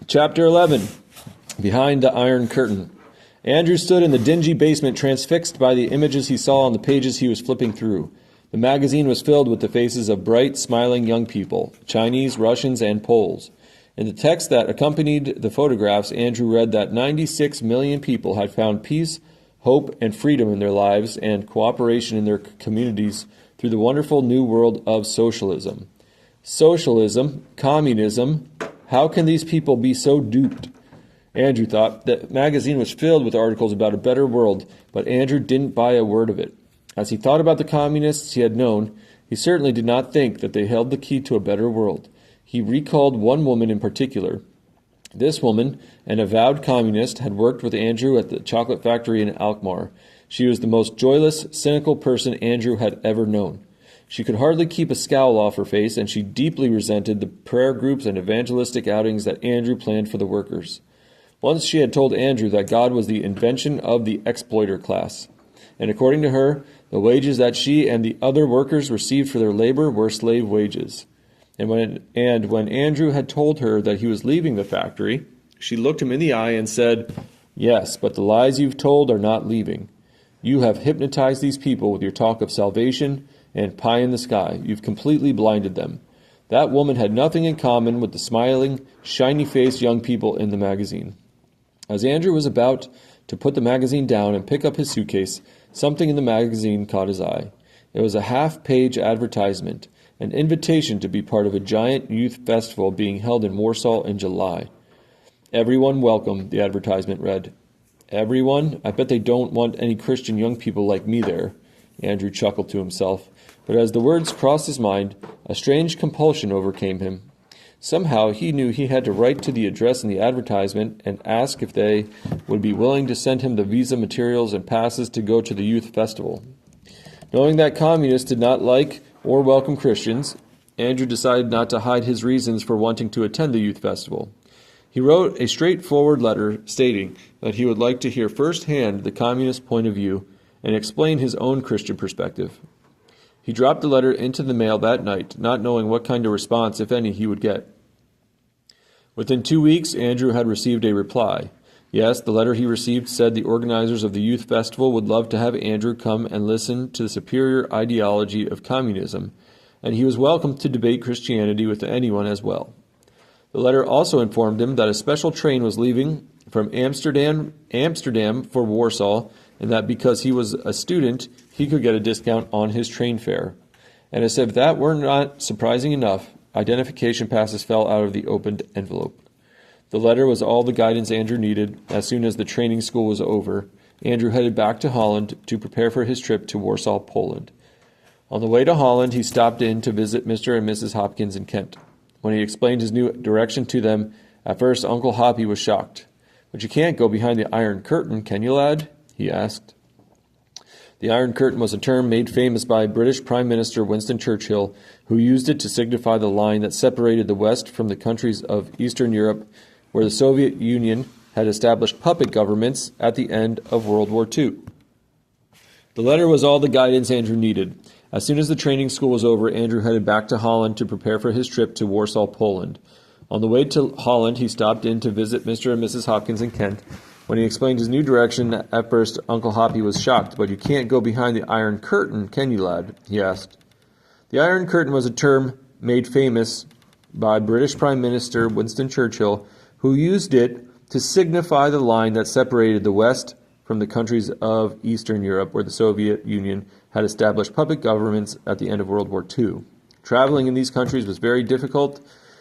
Chapter 11. Behind the Iron Curtain. Andrew stood in the dingy basement, transfixed by the images he saw on the pages he was flipping through. The magazine was filled with the faces of bright, smiling young people, Chinese, Russians, and Poles. In the text that accompanied the photographs, Andrew read that 96 million people had found peace, hope, and freedom in their lives and cooperation in their communities through the wonderful new world of socialism. Socialism, communism, how can these people be so duped? Andrew thought. The magazine was filled with articles about a better world, but Andrew didn't buy a word of it. As he thought about the communists he had known, he certainly did not think that they held the key to a better world. He recalled one woman in particular. This woman, an avowed communist, had worked with Andrew at the chocolate factory in Alkmaar. She was the most joyless, cynical person Andrew had ever known. She could hardly keep a scowl off her face, and she deeply resented the prayer groups and evangelistic outings that Andrew planned for the workers. Once she had told Andrew that God was the invention of the exploiter class, and according to her, the wages that she and the other workers received for their labor were slave wages. And when Andrew had told her that he was leaving the factory, she looked him in the eye and said, "Yes, but the lies you've told are not leaving. You have hypnotized these people with your talk of salvation and pie in the sky. You've completely blinded them." That woman had nothing in common with the smiling, shiny-faced young people in the magazine. As Andrew was about to put the magazine down and pick up his suitcase, something in the magazine caught his eye. It was a half-page advertisement, an invitation to be part of a giant youth festival being held in Warsaw in July. "Everyone welcome," the advertisement read. "Everyone? I bet they don't want any Christian young people like me there." Andrew chuckled to himself, but as the words crossed his mind, a strange compulsion overcame him. Somehow he knew he had to write to the address in the advertisement and ask if they would be willing to send him the visa materials and passes to go to the youth festival. Knowing that communists did not like or welcome Christians, Andrew decided not to hide his reasons for wanting to attend the youth festival. He wrote a straightforward letter stating that he would like to hear firsthand the communist point of view and explain his own Christian perspective. He dropped the letter into the mail that night, not knowing what kind of response, if any, he would get. Within 2 weeks, Andrew had received a reply. Yes, the letter he received said the organizers of the youth festival would love to have Andrew come and listen to the superior ideology of communism, and he was welcome to debate Christianity with anyone as well. The letter also informed him that a special train was leaving from Amsterdam for Warsaw, and that because he was a student, he could get a discount on his train fare. And as if that were not surprising enough, identification passes fell out of the opened envelope. The letter was all the guidance Andrew needed. As soon as the training school was over, Andrew headed back to Holland to prepare for his trip to Warsaw, Poland. On the way to Holland, he stopped in to visit Mr. and Mrs. Hopkins in Kent. When he explained his new direction to them, at first Uncle Hoppy was shocked. "But you can't go behind the Iron Curtain, can you, lad?" he asked. The Iron Curtain was a term made famous by British Prime Minister Winston Churchill, who used it to signify the line that separated the West from the countries of Eastern Europe, where the Soviet Union had established puppet governments at the end of World War II. The letter was all the guidance Andrew needed. As soon as the training school was over, Andrew headed back to Holland to prepare for his trip to Warsaw, Poland. On the way to Holland, he stopped in to visit Mr. and Mrs. Hopkins in Kent. When he explained his new direction, at first Uncle Hoppy was shocked. "But you can't go behind the Iron Curtain, can you, lad?" he asked. The Iron Curtain was a term made famous by British Prime Minister Winston Churchill, who used it to signify the line that separated the West from the countries of Eastern Europe, where the Soviet Union had established puppet governments at the end of World War II. Traveling in these countries was very difficult,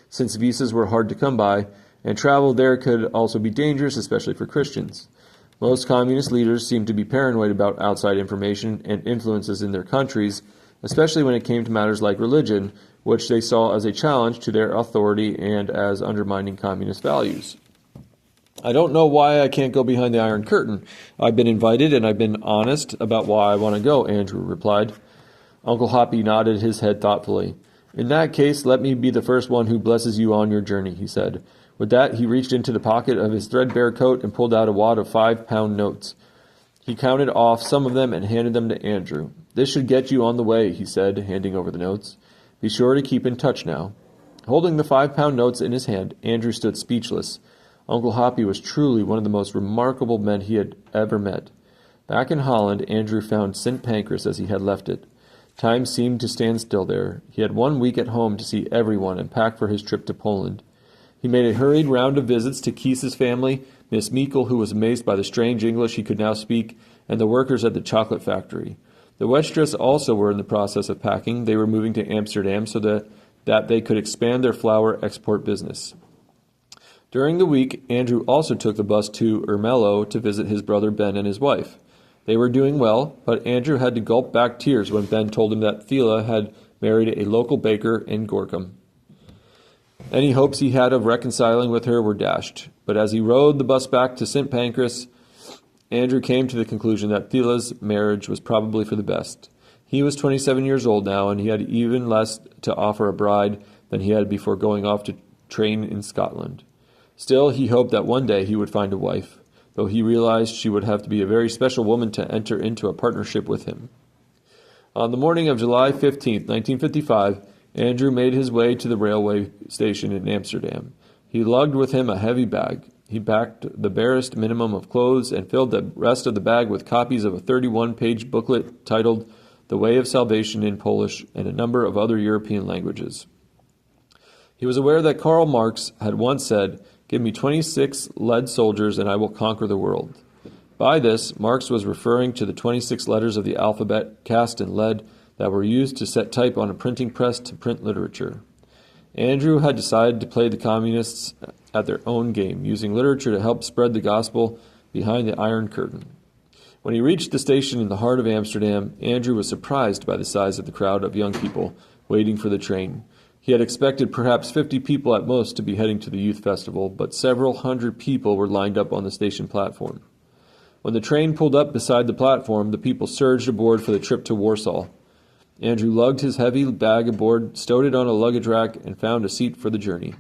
since visas were hard to come by, and travel there could also be dangerous, especially for Christians. Most communist leaders seemed to be paranoid about outside information and influences in their countries, especially when it came to matters like religion, which they saw as a challenge to their authority and as undermining communist values. "I don't know why I can't go behind the Iron Curtain. I've been invited, and I've been honest about why I want to go," Andrew replied. Uncle Hoppy nodded his head thoughtfully. "In that case, let me be the first one who blesses you on your journey," he said. With that, he reached into the pocket of his threadbare coat and pulled out a wad of 5-pound notes. He counted off some of them and handed them to Andrew. "This should get you on the way," he said, handing over the notes. "Be sure to keep in touch now." Holding the 5-pound notes in his hand, Andrew stood speechless. Uncle Hoppy was truly one of the most remarkable men he had ever met. Back in Holland, Andrew found St. Pancras as he had left it. Time seemed to stand still there. He had 1 week at home to see everyone and pack for his trip to Poland. He made a hurried round of visits to Kees's family, Miss Meikle, who was amazed by the strange English he could now speak, and the workers at the chocolate factory. The Westres also were in the process of packing. They were moving to Amsterdam so that they could expand their flour export business. During the week, Andrew also took the bus to Ermelo to visit his brother Ben and his wife. They were doing well, but Andrew had to gulp back tears when Ben told him that Thela had married a local baker in Gorkum. Any hopes he had of reconciling with her were dashed, but as he rode the bus back to St. Pancras, Andrew came to the conclusion that Thela's marriage was probably for the best. He was 27 years old now, and he had even less to offer a bride than he had before going off to train in Scotland. Still, he hoped that one day he would find a wife, though he realized she would have to be a very special woman to enter into a partnership with him. On the morning of July 15, 1955, Andrew made his way to the railway station in Amsterdam. He lugged with him a heavy bag. He packed the barest minimum of clothes and filled the rest of the bag with copies of a 31-page booklet titled The Way of Salvation in Polish and a number of other European languages. He was aware that Karl Marx had once said, "Give me 26 lead soldiers and I will conquer the world." By this, Marx was referring to the 26 letters of the alphabet cast in lead that were used to set type on a printing press to print literature. Andrew had decided to play the communists at their own game, using literature to help spread the gospel behind the Iron Curtain. When he reached the station in the heart of Amsterdam, Andrew was surprised by the size of the crowd of young people waiting for the train. He had expected perhaps 50 people at most to be heading to the youth festival, but several hundred people were lined up on the station platform. When the train pulled up beside the platform, the people surged aboard for the trip to Warsaw. Andrew lugged his heavy bag aboard, stowed it on a luggage rack, and found a seat for the journey.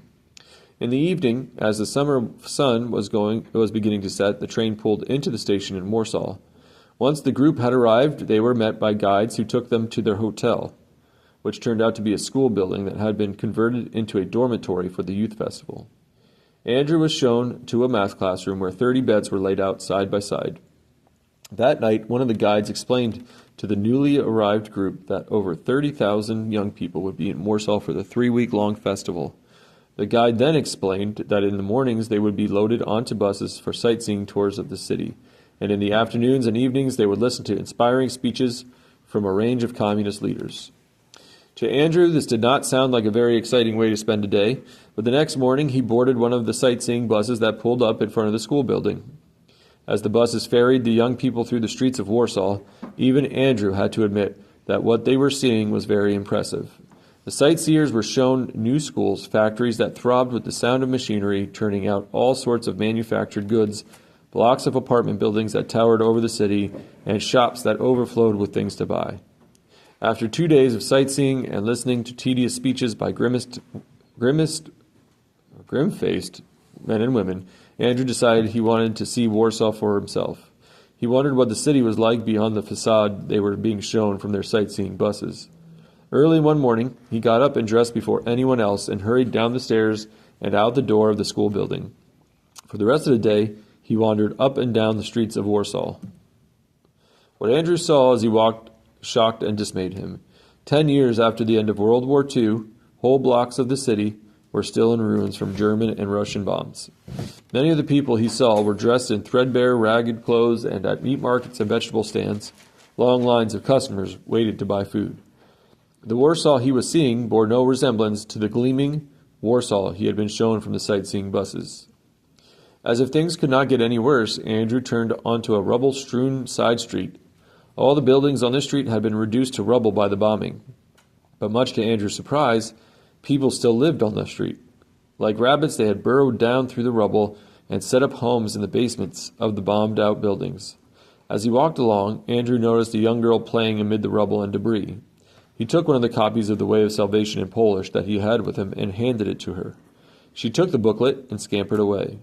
In the evening, as the summer sun was beginning to set, the train pulled into the station in Warsaw. Once the group had arrived, they were met by guides who took them to their hotel, which turned out to be a school building that had been converted into a dormitory for the youth festival. Andrew was shown to a math classroom where 30 beds were laid out side by side. That night, one of the guides explained to the newly arrived group that over 30,000 young people would be in Warsaw for the 3-week-long festival. The guide then explained that in the mornings they would be loaded onto buses for sightseeing tours of the city, and in the afternoons and evenings they would listen to inspiring speeches from a range of communist leaders. To Andrew, this did not sound like a very exciting way to spend a day, but the next morning he boarded one of the sightseeing buses that pulled up in front of the school building. As the buses ferried the young people through the streets of Warsaw, even Andrew had to admit that what they were seeing was very impressive. The sightseers were shown new schools, factories that throbbed with the sound of machinery, turning out all sorts of manufactured goods, blocks of apartment buildings that towered over the city, and shops that overflowed with things to buy. After 2 days of sightseeing and listening to tedious speeches by grim-faced men and women, Andrew decided he wanted to see Warsaw for himself. He wondered what the city was like beyond the facade they were being shown from their sightseeing buses. Early one morning, he got up and dressed before anyone else and hurried down the stairs and out the door of the school building. For the rest of the day, he wandered up and down the streets of Warsaw. What Andrew saw as he walked shocked and dismayed him. 10 years after the end of World War II, whole blocks of the city were still in ruins from German and Russian bombs. Many of the people he saw were dressed in threadbare, ragged clothes, and at meat markets and vegetable stands, long lines of customers waited to buy food. The Warsaw he was seeing bore no resemblance to the gleaming Warsaw he had been shown from the sightseeing buses. As if things could not get any worse, Andrew turned onto a rubble-strewn side street. All the buildings on this street had been reduced to rubble by the bombing. But much to Andrew's surprise, people still lived on the street. Like rabbits, they had burrowed down through the rubble and set up homes in the basements of the bombed-out buildings. As he walked along, Andrew noticed a young girl playing amid the rubble and debris. He took one of the copies of The Way of Salvation in Polish that he had with him and handed it to her. She took the booklet and scampered away.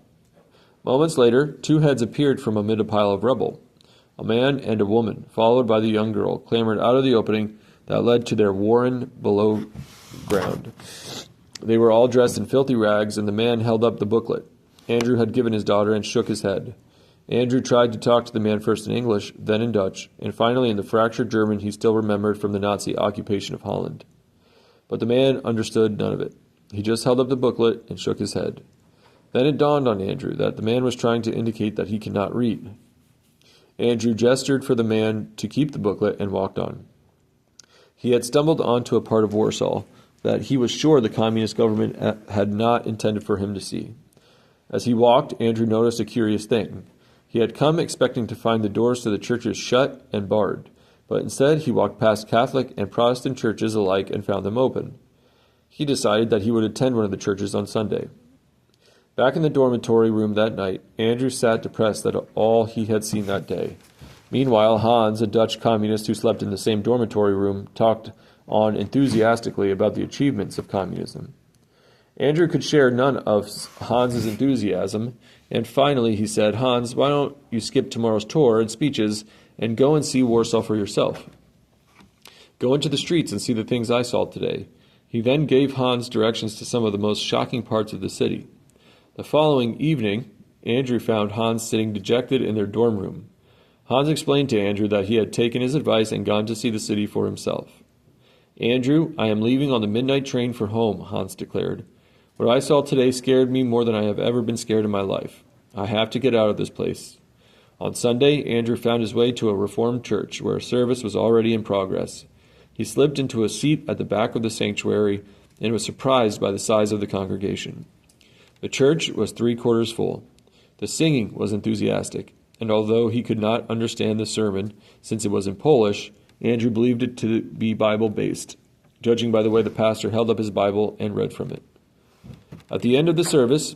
Moments later, 2 heads appeared from amid a pile of rubble. A man and a woman, followed by the young girl, clambered out of the opening that led to their warren below ground. They were all dressed in filthy rags, and the man held up the booklet. Andrew had given his daughter and shook his head. Andrew tried to talk to the man first in English, then in Dutch, and finally in the fractured German he still remembered from the Nazi occupation of Holland. But the man understood none of it. He just held up the booklet and shook his head. Then it dawned on Andrew that the man was trying to indicate that he could not read. Andrew gestured for the man to keep the booklet and walked on. He had stumbled onto a part of Warsaw that he was sure the communist government had not intended for him to see. As he walked, Andrew noticed a curious thing. He had come expecting to find the doors to the churches shut and barred, but instead he walked past Catholic and Protestant churches alike and found them open. He decided that he would attend one of the churches on Sunday. Back in the dormitory room that night, Andrew sat depressed at all he had seen that day. Meanwhile, Hans, a Dutch communist who slept in the same dormitory room, talked on enthusiastically about the achievements of communism. Andrew could share none of Hans's enthusiasm, and finally he said, "Hans, why don't you skip tomorrow's tour and speeches and go and see Warsaw for yourself? Go into the streets and see the things I saw today." He then gave Hans directions to some of the most shocking parts of the city. The following evening, Andrew found Hans sitting dejected in their dorm room. Hans explained to Andrew that he had taken his advice and gone to see the city for himself. "Andrew, I am leaving on the midnight train for home," Hans declared. "What I saw today scared me more than I have ever been scared in my life. I have to get out of this place." On Sunday, Andrew found his way to a Reformed church where a service was already in progress. He slipped into a seat at the back of the sanctuary and was surprised by the size of the congregation. The church was 3/4 full. The singing was enthusiastic, and although he could not understand the sermon since it was in Polish, Andrew believed it to be Bible-based, judging by the way the pastor held up his Bible and read from it. At the end of the service,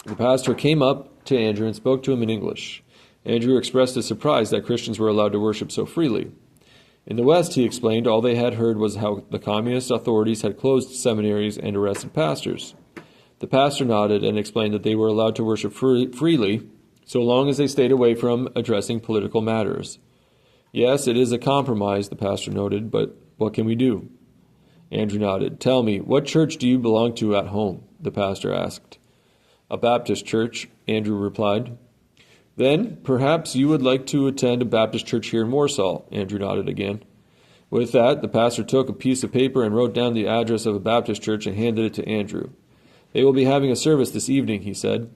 the pastor came up to Andrew and spoke to him in English. Andrew expressed his surprise that Christians were allowed to worship so freely. In the West, he explained, all they had heard was how the communist authorities had closed seminaries and arrested pastors. The pastor nodded and explained that they were allowed to worship freely so long as they stayed away from addressing political matters. "Yes, it is a compromise," the pastor noted, "but what can we do?" Andrew nodded. "Tell me, what church do you belong to at home?" the pastor asked. "A Baptist church," Andrew replied. "Then, perhaps you would like to attend a Baptist church here in Warsaw," Andrew nodded again. With that, the pastor took a piece of paper and wrote down the address of a Baptist church and handed it to Andrew. "They will be having a service this evening," he said.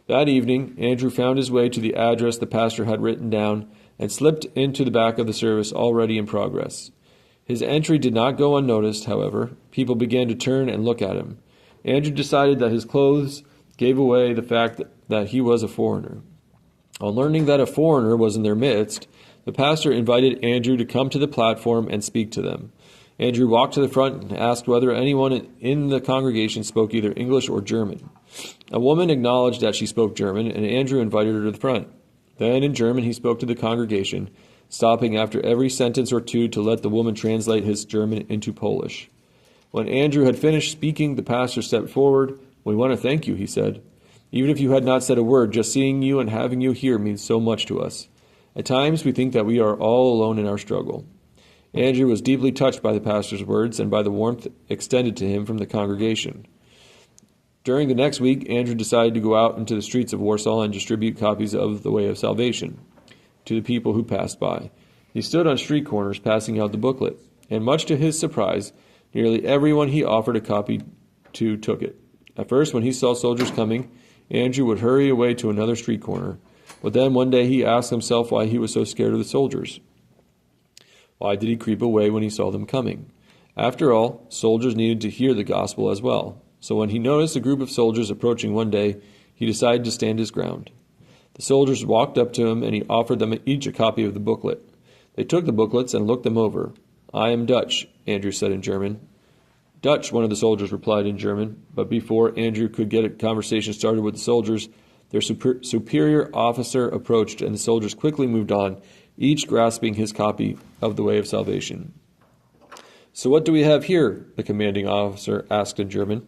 That evening, Andrew found his way to the address the pastor had written down and slipped into the back of the service already in progress. His entry did not go unnoticed, however. People began to turn and look at him. Andrew decided that his clothes gave away the fact that he was a foreigner. On learning that a foreigner was in their midst, the pastor invited Andrew to come to the platform and speak to them. Andrew walked to the front and asked whether anyone in the congregation spoke either English or German. A woman acknowledged that she spoke German, and Andrew invited her to the front. Then, in German, he spoke to the congregation, stopping after every sentence or two to let the woman translate his German into Polish. When Andrew had finished speaking, the pastor stepped forward. "We want to thank you," he said. "Even if you had not said a word, just seeing you and having you here means so much to us. At times, we think that we are all alone in our struggle." Andrew was deeply touched by the pastor's words and by the warmth extended to him from the congregation. During the next week, Andrew decided to go out into the streets of Warsaw and distribute copies of The Way of Salvation to the people who passed by. He stood on street corners passing out the booklet, and much to his surprise, nearly everyone he offered a copy to took it. At first, when he saw soldiers coming, Andrew would hurry away to another street corner, but then one day he asked himself why he was so scared of the soldiers. Why did he creep away when he saw them coming? After all, soldiers needed to hear the gospel as well. So when he noticed a group of soldiers approaching one day, he decided to stand his ground. The soldiers walked up to him and he offered them each a copy of the booklet. They took the booklets and looked them over. "I am Dutch," Andrew said in German. "Dutch," one of the soldiers replied in German, but before Andrew could get a conversation started with the soldiers, their superior officer approached and the soldiers quickly moved on, each grasping his copy of The Way of Salvation. "So what do we have here?" the commanding officer asked in German.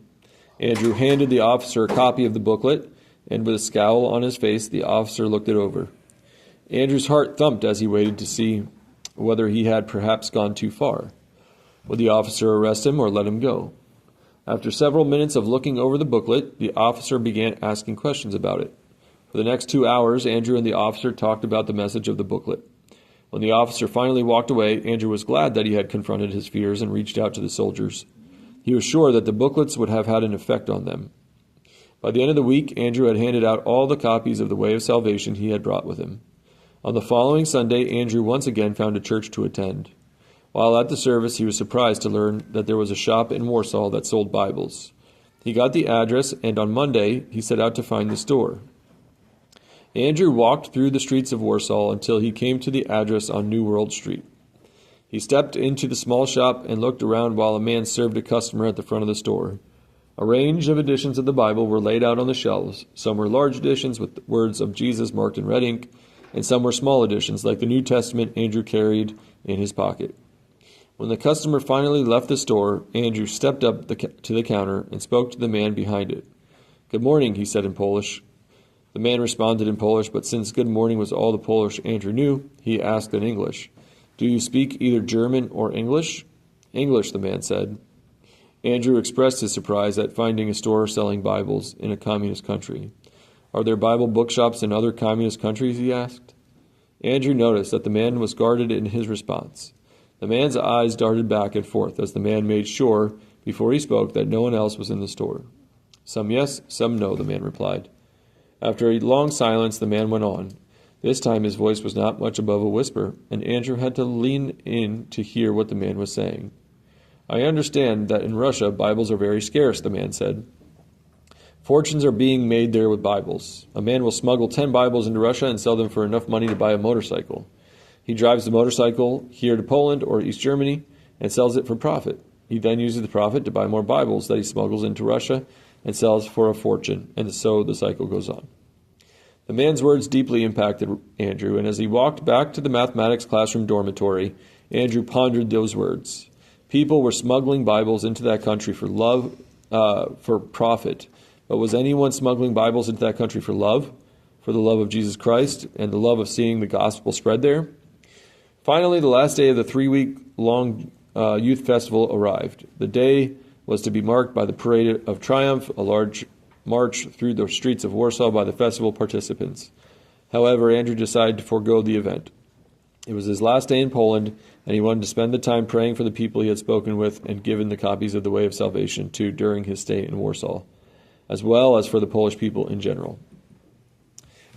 Andrew handed the officer a copy of the booklet, and with a scowl on his face, the officer looked it over. Andrew's heart thumped as he waited to see whether he had perhaps gone too far. Would the officer arrest him or let him go? After several minutes of looking over the booklet, the officer began asking questions about it. For the next 2 hours, Andrew and the officer talked about the message of the booklet. When the officer finally walked away, Andrew was glad that he had confronted his fears and reached out to the soldiers. He was sure that the booklets would have had an effect on them. By the end of the week, Andrew had handed out all the copies of the Way of Salvation he had brought with him. On the following Sunday, Andrew once again found a church to attend. While at the service, he was surprised to learn that there was a shop in Warsaw that sold Bibles. He got the address, and on Monday, he set out to find the store. Andrew walked through the streets of Warsaw until he came to the address on New World Street. He stepped into the small shop and looked around while a man served a customer at the front of the store. A range of editions of the Bible were laid out on the shelves. Some were large editions with the words of Jesus marked in red ink, and some were small editions like the New Testament Andrew carried in his pocket. When the customer finally left the store, Andrew stepped up to the counter and spoke to the man behind it. "Good morning," he said in Polish. The man responded in Polish, but since good morning was all the Polish Andrew knew, he asked in English, "Do you speak either German or English?" "English," the man said. Andrew expressed his surprise at finding a store selling Bibles in a communist country. "Are there Bible bookshops in other communist countries?" he asked. Andrew noticed that the man was guarded in his response. The man's eyes darted back and forth as the man made sure, before he spoke, that no one else was in the store. "Some yes, some no," the man replied. After a long silence, the man went on. This time his voice was not much above a whisper, and Andrew had to lean in to hear what the man was saying. "I understand that in Russia Bibles are very scarce," the man said. "Fortunes are being made there with Bibles. A man will smuggle 10 Bibles into Russia and sell them for enough money to buy a motorcycle. He drives the motorcycle here to Poland or East Germany and sells it for profit. He then uses the profit to buy more Bibles that he smuggles into Russia and sells for a fortune, and so the cycle goes on." The man's words deeply impacted Andrew, and as he walked back to the mathematics classroom dormitory, Andrew pondered those words. People were smuggling Bibles into that country for profit. But was anyone smuggling Bibles into that country for the love of Jesus Christ, and the love of seeing the gospel spread there? Finally, the last day of the 3-week-long youth festival arrived. The day was to be marked by the Parade of Triumph, a large march through the streets of Warsaw by the festival participants. However, Andrew decided to forego the event. It was his last day in Poland, and he wanted to spend the time praying for the people he had spoken with and given the copies of the Way of Salvation to during his stay in Warsaw, as well as for the Polish people in general.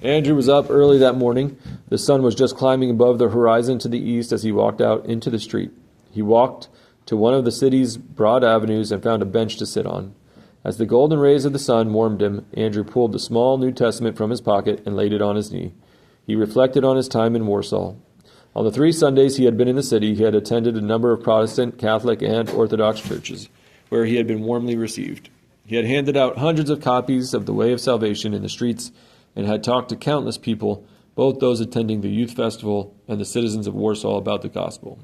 Andrew was up early that morning. The sun was just climbing above the horizon to the east as he walked out into the street. He walked to one of the city's broad avenues and found a bench to sit on. As the golden rays of the sun warmed him, Andrew pulled the small New Testament from his pocket and laid it on his knee. He reflected on his time in Warsaw. On the 3 Sundays he had been in the city, he had attended a number of Protestant, Catholic, and Orthodox churches, where he had been warmly received. He had handed out hundreds of copies of the Way of Salvation in the streets and had talked to countless people, both those attending the youth festival and the citizens of Warsaw, about the gospel.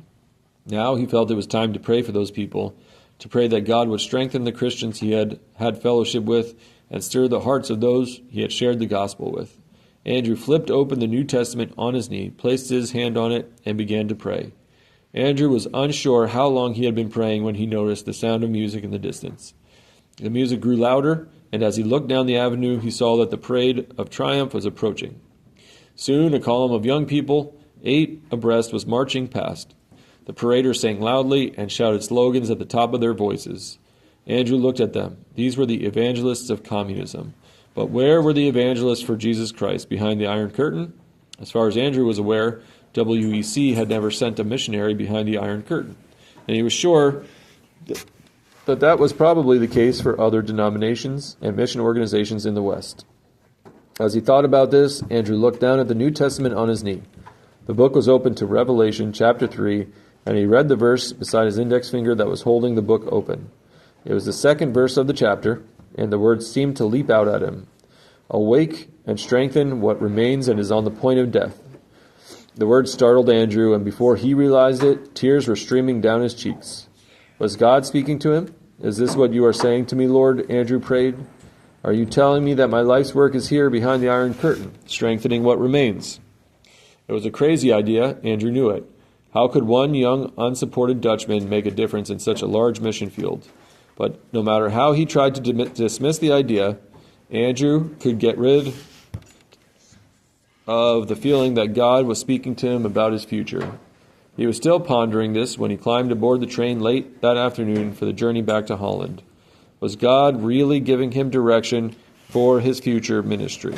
Now he felt it was time to pray for those people, to pray that God would strengthen the Christians he had had fellowship with and stir the hearts of those he had shared the gospel with. Andrew flipped open the New Testament on his knee, placed his hand on it, and began to pray. Andrew was unsure how long he had been praying when he noticed the sound of music in the distance. The music grew louder, and as he looked down the avenue, he saw that the Parade of Triumph was approaching. Soon a column of young people, 8 abreast, was marching past. The paraders sang loudly and shouted slogans at the top of their voices. Andrew looked at them. These were the evangelists of communism. But where were the evangelists for Jesus Christ behind the Iron Curtain? As far as Andrew was aware, WEC had never sent a missionary behind the Iron Curtain, and he was sure that was probably the case for other denominations and mission organizations in the West. As he thought about this, Andrew looked down at the New Testament on his knee. The book was open to Revelation chapter 3, and he read the verse beside his index finger that was holding the book open. It was the 2nd verse of the chapter, and the words seemed to leap out at him. "Awake and strengthen what remains and is on the point of death." The words startled Andrew, and before he realized it, tears were streaming down his cheeks. Was God speaking to him? "Is this what you are saying to me, Lord?" Andrew prayed. "Are you telling me that my life's work is here behind the Iron Curtain, strengthening what remains?" It was a crazy idea. Andrew knew it. How could one young, unsupported Dutchman make a difference in such a large mission field? But no matter how he tried to dismiss the idea, Andrew could get rid of the feeling that God was speaking to him about his future. He was still pondering this when he climbed aboard the train late that afternoon for the journey back to Holland. Was God really giving him direction for his future ministry?